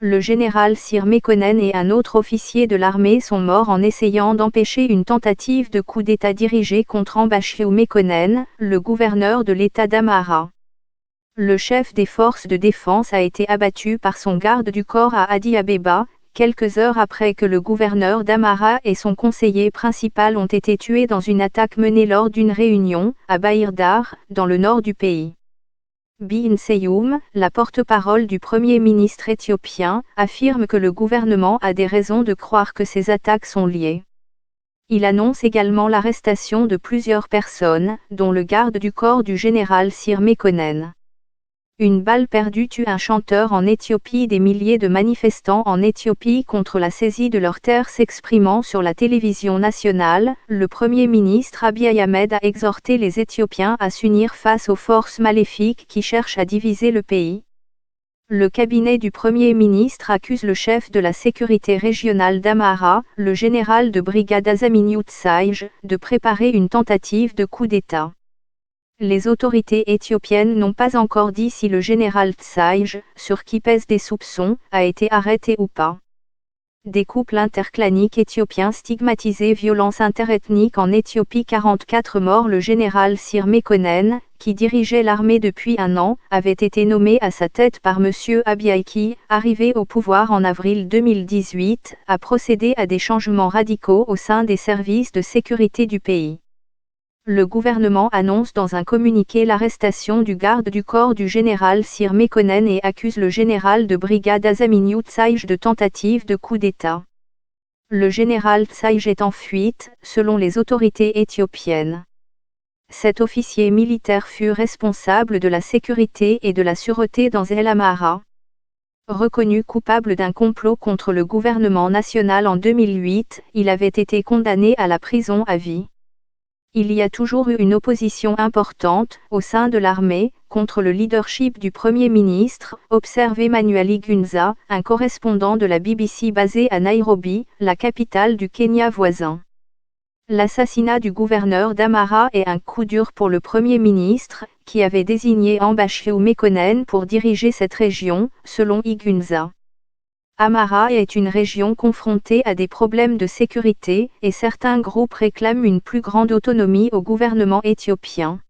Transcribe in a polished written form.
Le général Sir Mekonnen et un autre officier de l'armée sont morts en essayant d'empêcher une tentative de coup d'État dirigée contre Ambachew Mekonnen, le gouverneur de l'État d'Amhara. Le chef des forces de défense a été abattu par son garde du corps à Addis Abeba, quelques heures après que le gouverneur d'Amhara et son conseiller principal ont été tués dans une attaque menée lors d'une réunion, à Bahir Dar, dans le nord du pays. Bin Seyoum, la porte-parole du Premier ministre éthiopien, affirme que le gouvernement a des raisons de croire que ces attaques sont liées. Il annonce également l'arrestation de plusieurs personnes, dont le garde du corps du général Sir Mekonnen. Une balle perdue tue un chanteur en Éthiopie. Des milliers de manifestants en Éthiopie contre la saisie de leurs terres s'exprimant sur la télévision nationale, le Premier ministre Abiy Ahmed a exhorté les Éthiopiens à s'unir face aux forces maléfiques qui cherchent à diviser le pays. Le cabinet du Premier ministre accuse le chef de la sécurité régionale d'Amhara, le général de brigade Azaminiu Tsaïj, de préparer une tentative de coup d'État. Les autorités éthiopiennes n'ont pas encore dit si le général Tsaïj, sur qui pèsent des soupçons, a été arrêté ou pas. Des couples interclaniques éthiopiens stigmatisés. Violence interethnique en Éthiopie. 44 morts. Le général Sir Mekonnen, qui dirigeait l'armée depuis un an, avait été nommé à sa tête par M. Abiy qui, arrivé au pouvoir en avril 2018, a procédé à des changements radicaux au sein des services de sécurité du pays. Le gouvernement annonce dans un communiqué l'arrestation du garde du corps du général Sir Mekonnen et accuse le général de brigade Azaminiu Tsaïj de tentative de coup d'État. Le général Tsaïj est en fuite, selon les autorités éthiopiennes. Cet officier militaire fut responsable de la sécurité et de la sûreté dans El Amhara. Reconnu coupable d'un complot contre le gouvernement national en 2008, il avait été condamné à la prison à vie. Il y a toujours eu une opposition importante, au sein de l'armée, contre le leadership du Premier ministre, observe Emmanuel Igunza, un correspondant de la BBC basé à Nairobi, la capitale du Kenya voisin. L'assassinat du gouverneur d'Amhara est un coup dur pour le Premier ministre, qui avait désigné Ambachew Mekonnen pour diriger cette région, selon Igunza. Amhara est une région confrontée à des problèmes de sécurité, et certains groupes réclament une plus grande autonomie au gouvernement éthiopien.